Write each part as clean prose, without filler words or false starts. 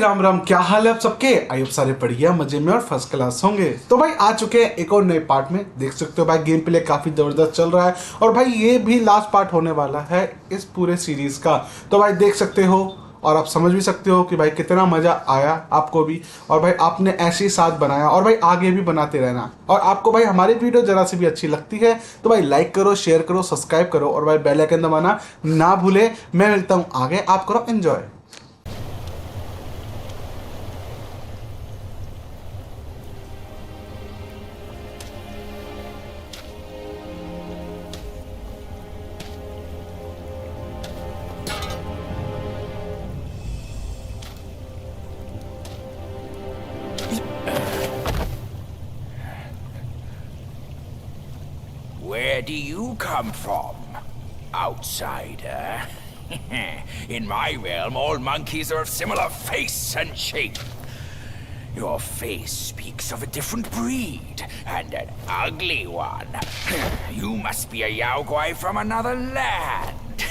राम राम, क्या हाल है आप सबके। आई होप सारे बढ़िया मजे में और फर्स्ट क्लास होंगे। तो भाई आ चुके हैं एक और नए पार्ट में। देख सकते हो भाई गेम प्ले काफी जबरदस्त चल रहा है और भाई ये भी लास्ट पार्ट होने वाला है इस पूरे सीरीज का। तो भाई देख सकते हो और आप समझ भी सकते हो कि भाई कितना मजा आया आपको भी, और भाई आपने ऐसे ही साथ बनाया और भाई आगे भी बनाते रहना। और आपको भाई हमारी वीडियो जरा सी भी अच्छी लगती है तो भाई लाइक करो, शेयर करो, सब्सक्राइब करो और भाई बेल आइकन दबाना ना भूले। मैं मिलता हूँ आगे, आप करो enjoy. Where do you come from, outsider? In my realm, all monkeys are of similar face and shape. Your face speaks of a different breed, and an ugly one. You must be a Yaogwai from another land.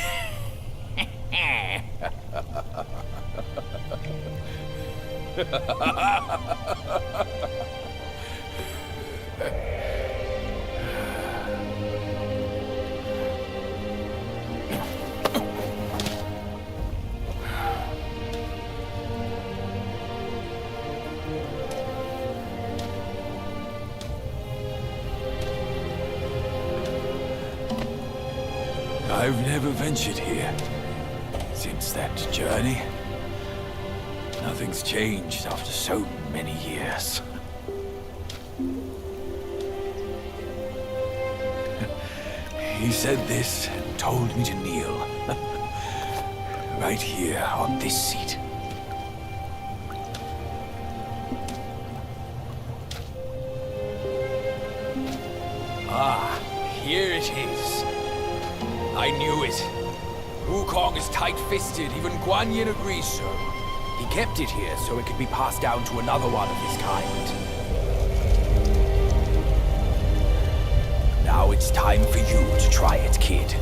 I've never ventured here since that journey. Nothing's changed after so many years. He said this and told me to kneel. Right here on this seat. Ah, here it is. I knew it. Wukong is tight-fisted, even Guan Yin agrees so. He kept it here so it could be passed down to another one of his kind. Now it's time for you to try it, kid.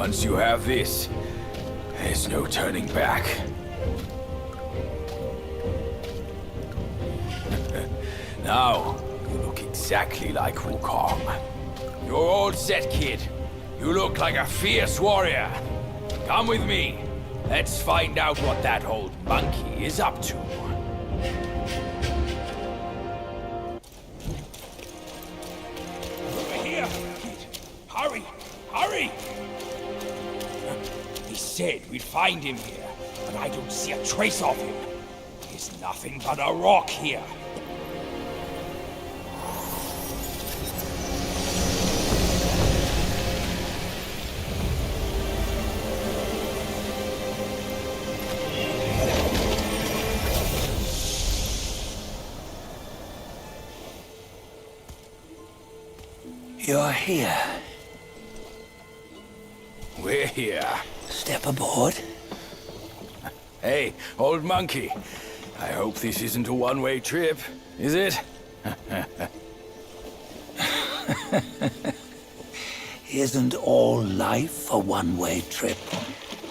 Once you have this, there's no turning back. Now, you look exactly like Wukong. You're all set, kid. You look like a fierce warrior. Come with me. Let's find out what that old monkey is up to. Over here, kid. Hurry! Hurry! He said we'd find him here, but I don't see a trace of him. There's nothing but a rock here. You're here. We're here. step aboard? Hey, old monkey. I hope this isn't a one-way trip, is it? Isn't all life a one-way trip?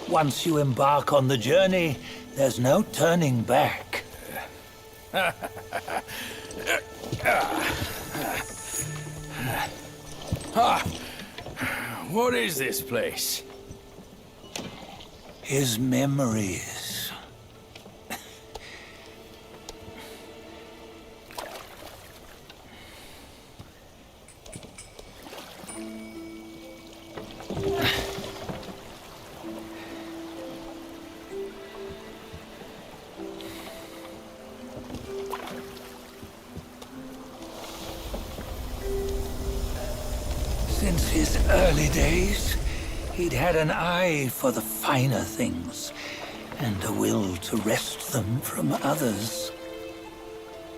Once you embark on the journey, there's no turning back. What is this place? His memories. Since his early days, he'd had an eye for the finer things and a will to wrest them from others.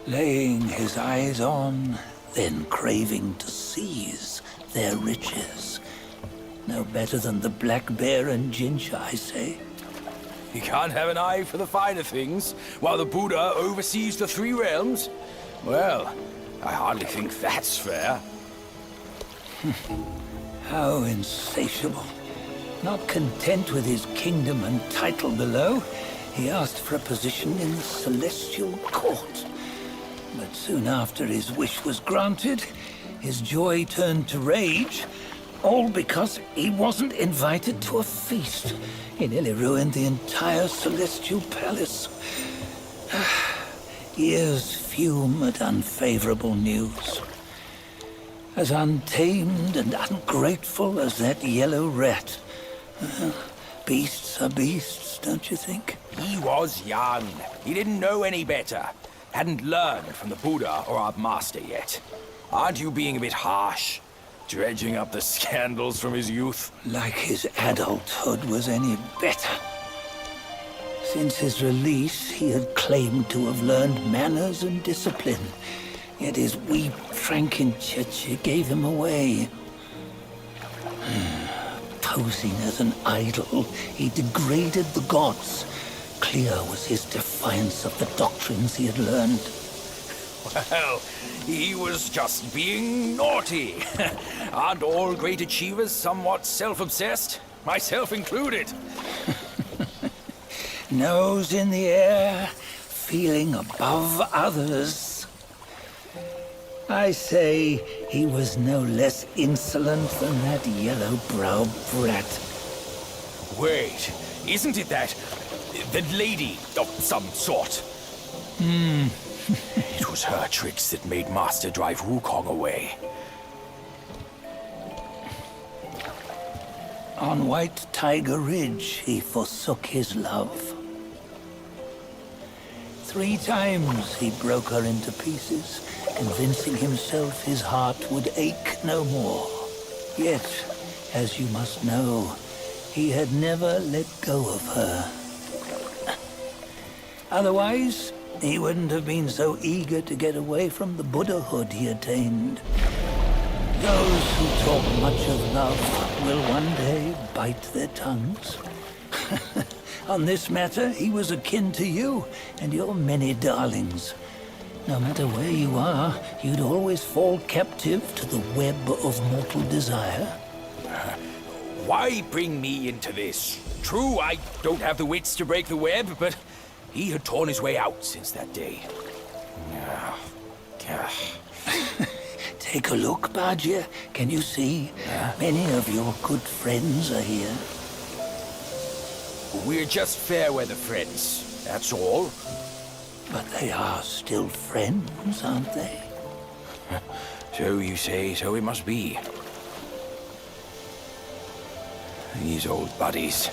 Laying his eyes on, then craving to seize their riches. No better than the black bear and ginger, I say. You can't have an eye for the finer things while the Buddha oversees the three realms? Well, I hardly think that's fair. How insatiable. Not content with his kingdom and title below, he asked for a position in the celestial court. But soon after his wish was granted, his joy turned to rage, all because he wasn't invited to a feast. He nearly ruined the entire celestial palace. Ears fume at unfavorable news. As untamed and ungrateful as that yellow rat. Beasts are beasts, don't you think? He was young. He didn't know any better. Hadn't learned from the Buddha or our master yet. Aren't you being a bit harsh? Dredging up the scandals from his youth? Like his adulthood was any better. Since his release, he had claimed to have learned manners and discipline. Yet his weak Frankenchurch gave him away. Posing as an idol, he degraded the gods. Clear was his defiance of the doctrines he had learned. Well, he was just being naughty. Aren't all great achievers somewhat self-obsessed? Myself included. Nose in the air, feeling above others. I say he was no less insolent than that yellow-browed brat. Wait, isn't it that lady of some sort? It was her tricks that made Master drive Wukong away. On White Tiger Ridge, he forsook his love. 3 times he broke her into pieces, convincing himself his heart would ache no more. Yet, as you must know, he had never let go of her. Otherwise, he wouldn't have been so eager to get away from the Buddhahood he attained. Those who talk much of love will one day bite their tongues. On this matter, he was akin to you and your many darlings. No matter where you are, you'd always fall captive to the web of mortal desire. Why bring me into this? True, I don't have the wits to break the web, but he had torn his way out since that day. Take a look, Bajia. Can you see? Many of your good friends are here. We're just fair-weather friends, that's all. But they are still friends, aren't they? So you say, so it must be. These old buddies.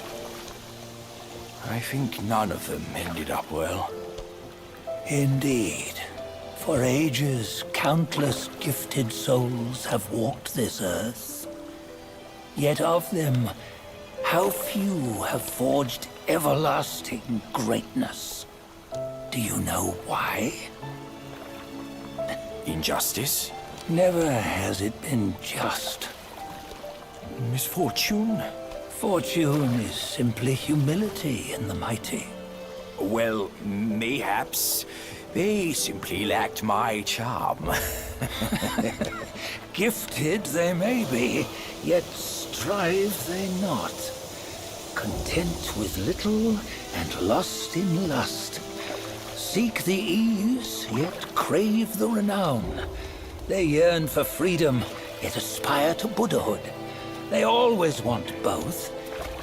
I think none of them ended up well. Indeed. For ages, countless gifted souls have walked this earth. Yet of them, how few have forged everlasting greatness? Do you know why? Injustice? Never has it been just. Misfortune? Fortune is simply humility in the mighty. Well, mayhaps they simply lacked my charm. Gifted they may be, yet strive they not. Content with little and lost in lust. Seek the ease, yet crave the renown. They yearn for freedom, yet aspire to Buddhahood. They always want both,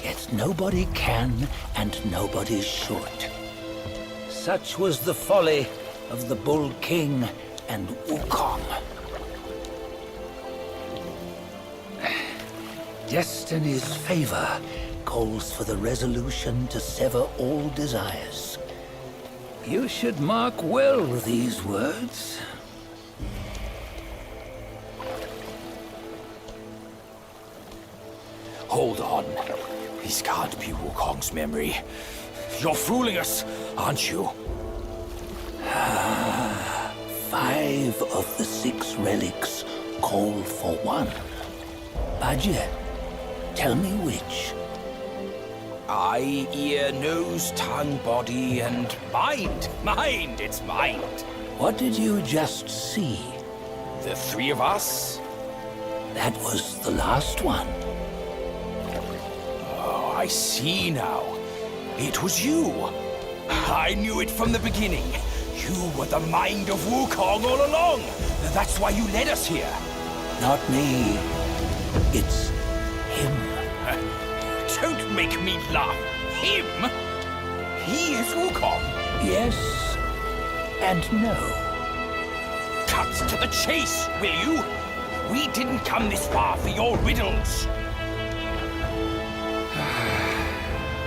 yet nobody can and nobody should. Such was the folly of the Bull King and Wukong. Destiny's favor calls for the resolution to sever all desires. You should mark well these words. Hold on. This can't be Wukong's memory. You're fooling us, aren't you? 5 of the 6 relics call for one. Badger, tell me which. Eye, ear, nose, tongue, body, and mind. Mind, it's mind. What did you just see? The 3 of us? That was the last one. Oh, I see now. It was you. I knew it from the beginning. You were the mind of Wukong all along. That's why you led us here. Not me. It's him. Don't make me laugh. Him? He is Wukong. Yes and no. Cut to the chase, will you? We didn't come this far for your riddles.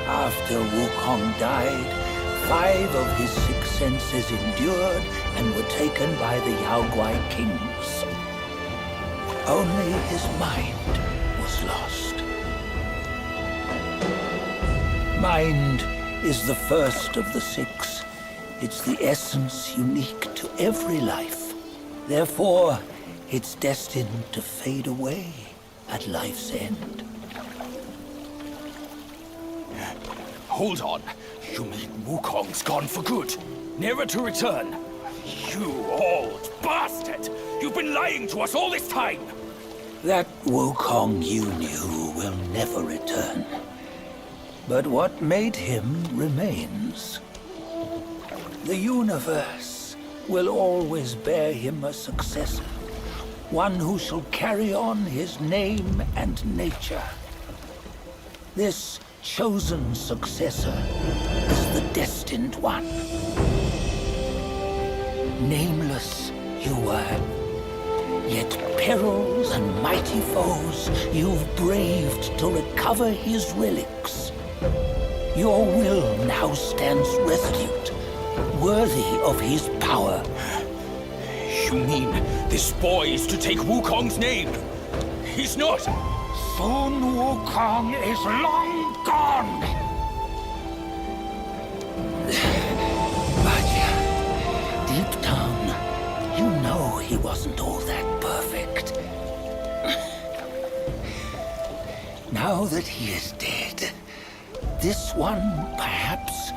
After Wukong died, 5 of his 6 senses endured and were taken by the Yaoguai kings. Only his mind was lost. Mind is the first of the 6. It's the essence unique to every life. Therefore, it's destined to fade away at life's end. Hold on. You mean Wukong's gone for good? Never to return? You old bastard! You've been lying to us all this time! That Wukong you knew will never return. But what made him remains. The universe will always bear him a successor. One who shall carry on his name and nature. This chosen successor is the destined one. Nameless you were, yet perils and mighty foes you've braved to recover his relics. Your will now stands resolute, worthy of his power. You mean this boy is to take Wukong's name? He's not! Sun Wukong is long gone! But deep down, you know he wasn't all that perfect. Now that he is dead, this one, perhaps,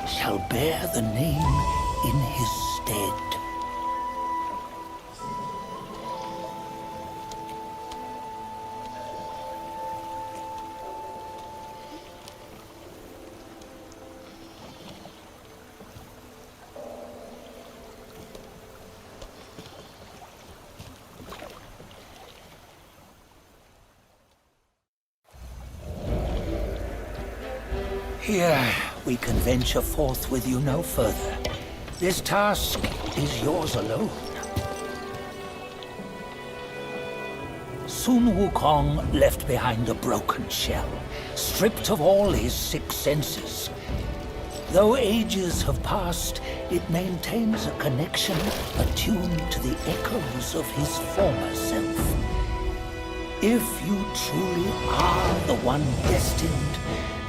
shall bear the name in his stead. Here, we can venture forth with you no further. This task is yours alone. Sun Wukong left behind a broken shell, stripped of all his 6 senses. Though ages have passed, it maintains a connection attuned to the echoes of his former self. If you truly are the one destined,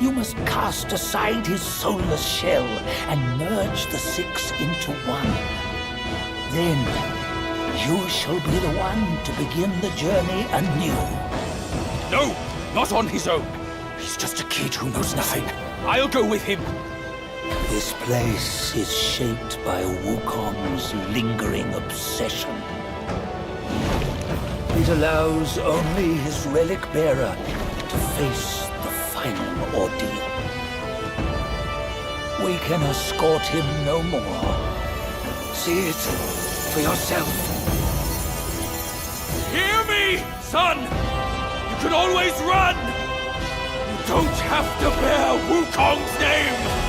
you must cast aside his soulless shell and merge the 6 into one. Then, you shall be the one to begin the journey anew. No! Not on his own! He's just a kid who knows nothing. I'll go with him. This place is shaped by Wukong's lingering obsession. It allows only his relic bearer to face the final ordeal. We can escort him no more. See it for yourself. Hear me, son! You can always run! You don't have to bear Wukong's name!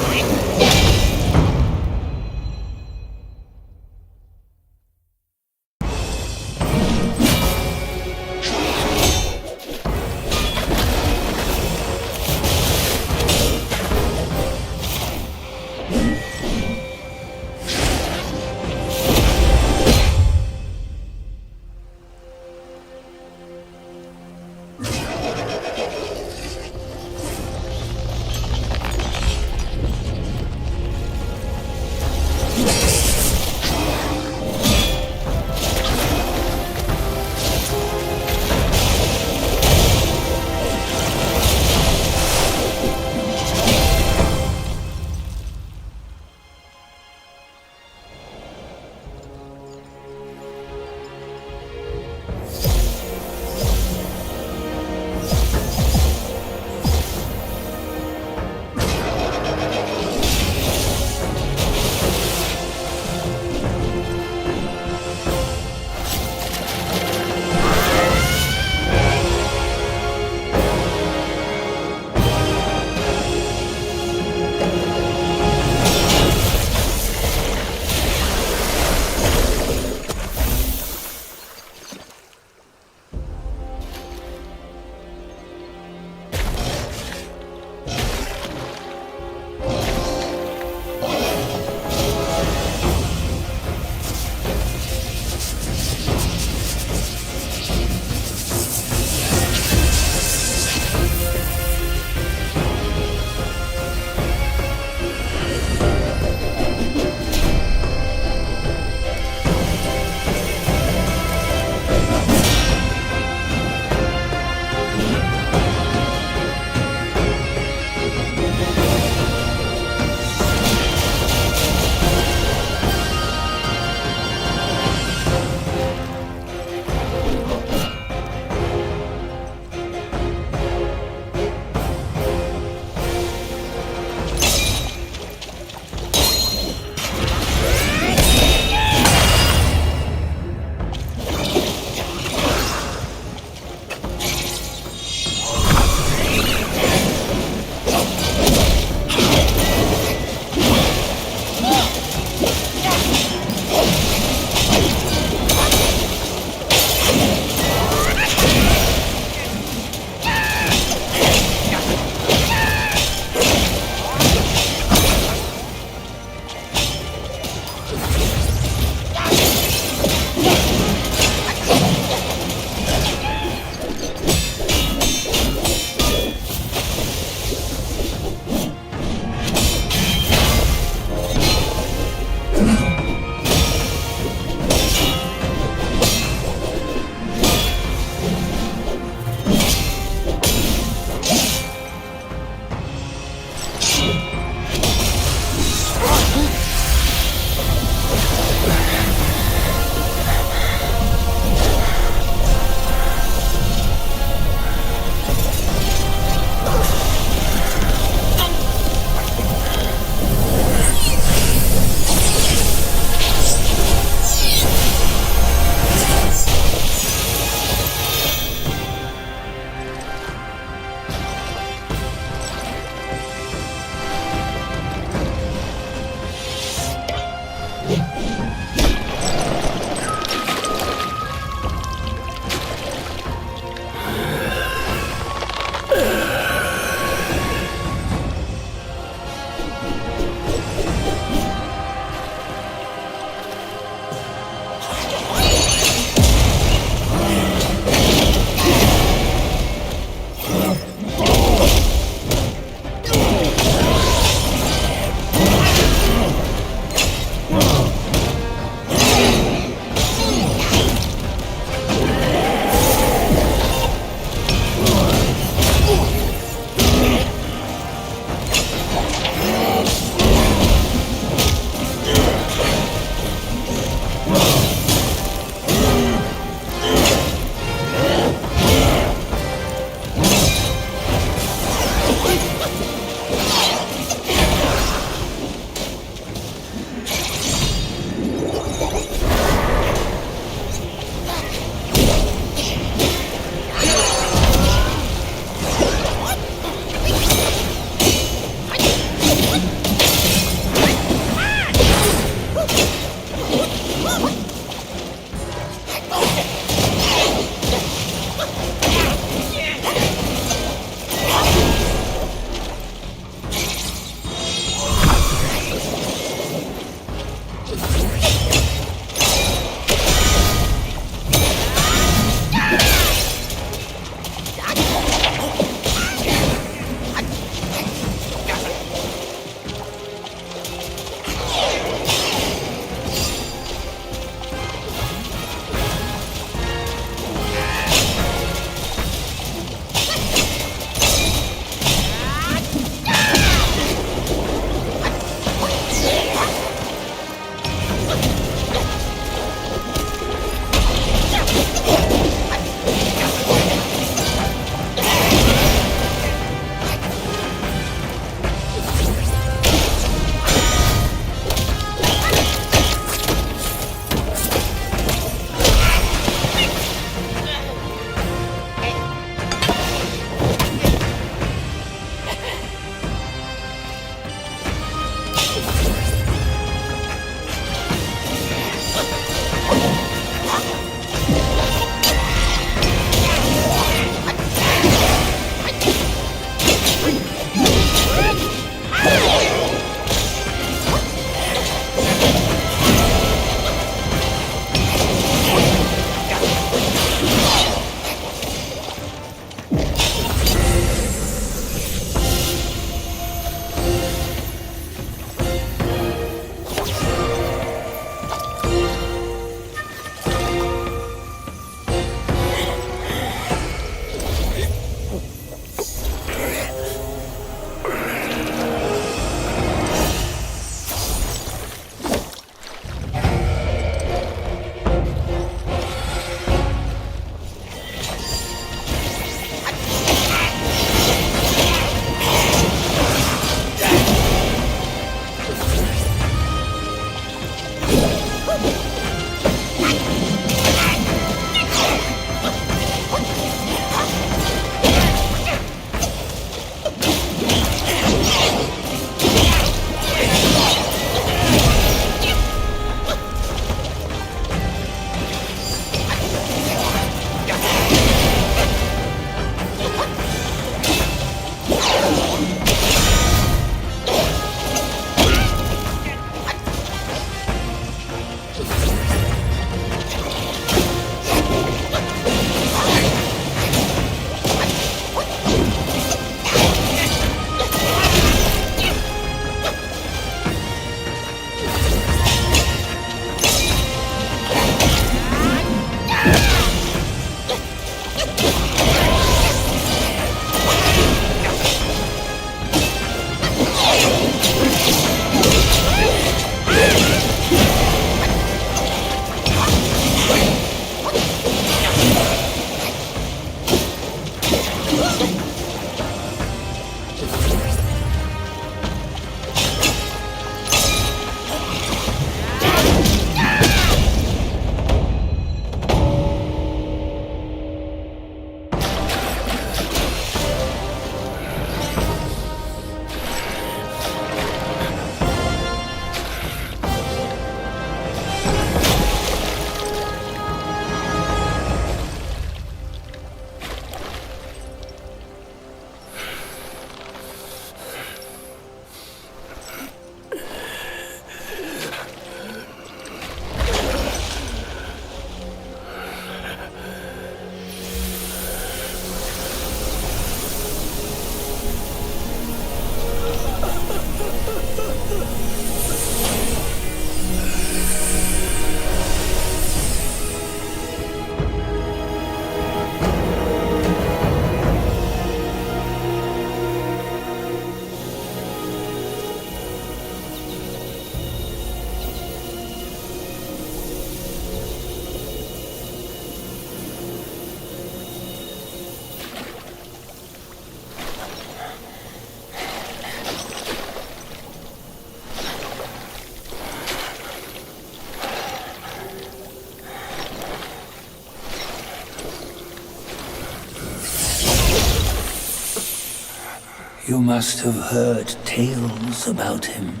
You must have heard tales about him.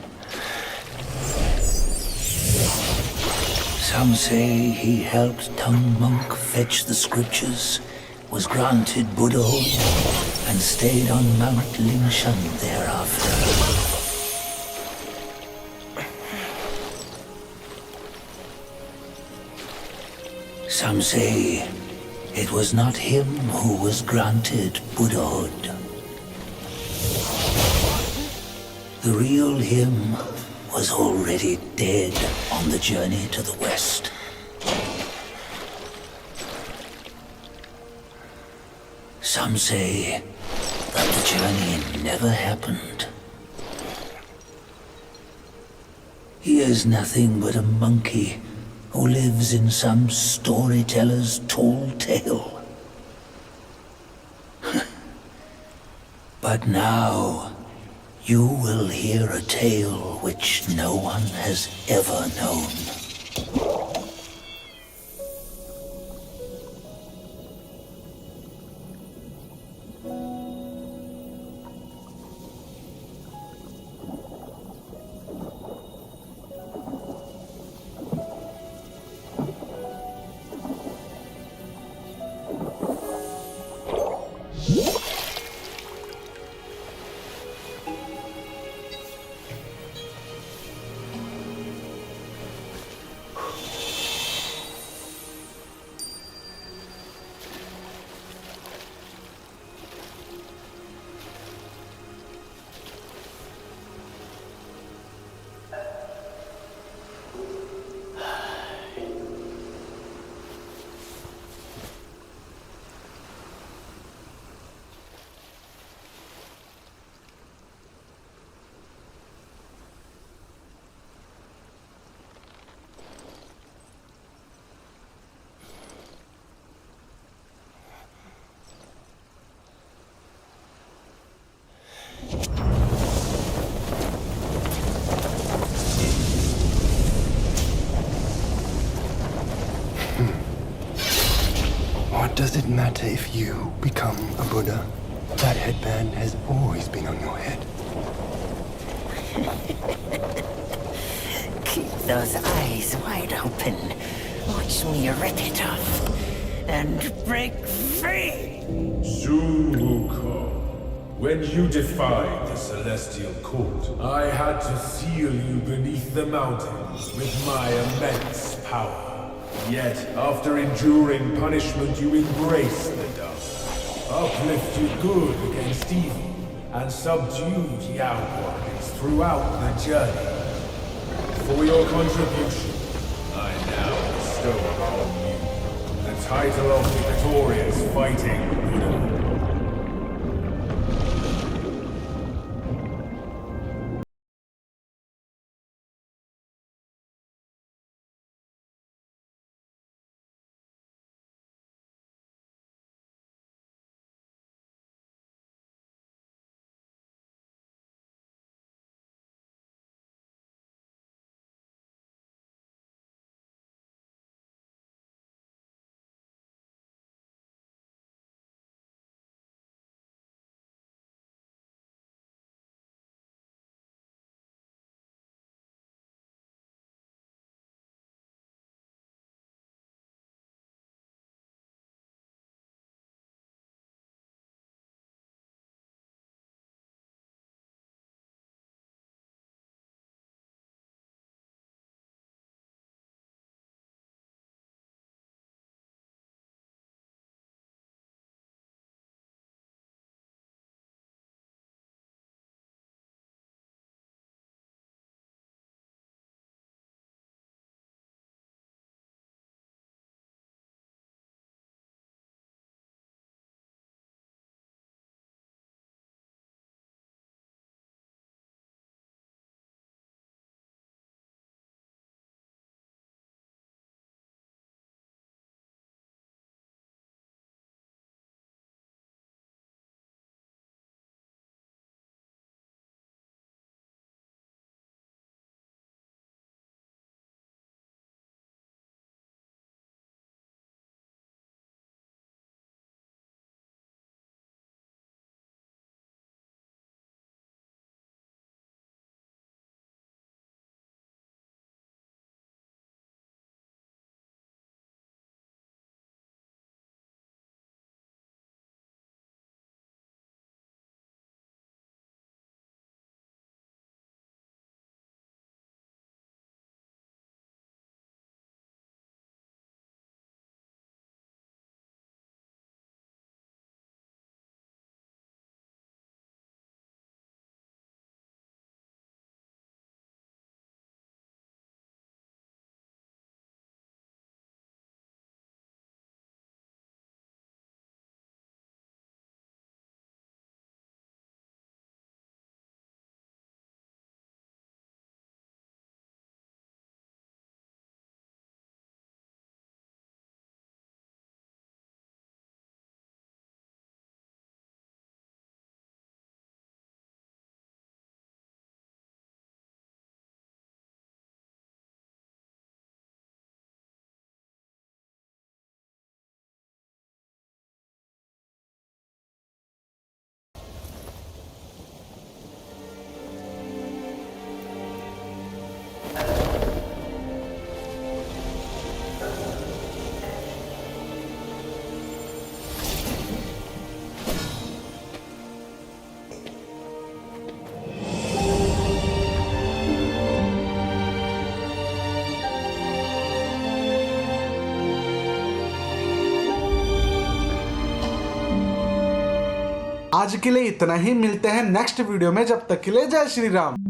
Some say he helped Tung Monk fetch the scriptures, was granted Buddhahood, and stayed on Mount Lingshan thereafter. Some say it was not him who was granted Buddhahood. The real him was already dead on the journey to the west. Some say that the journey never happened. He is nothing but a monkey who lives in some storyteller's tall tale. But now, you will hear a tale which no one has ever known. What does it matter if you become a Buddha? That headband has always been on your head. Keep those eyes wide open. Watch me rip it off and break free. Soon, Wukong. When you defied the Celestial Court, I had to seal you beneath the mountains with my immense power. Yet, after enduring punishment, you embraced the dark, uplifted good against evil, and subdued Yaoguais throughout the journey. For your contribution, I now bestow upon you The title of victorious fighting Buddha. आज के लिए इतना ही, मिलते हैं next video में, जब तक के लिए जय श्री राम।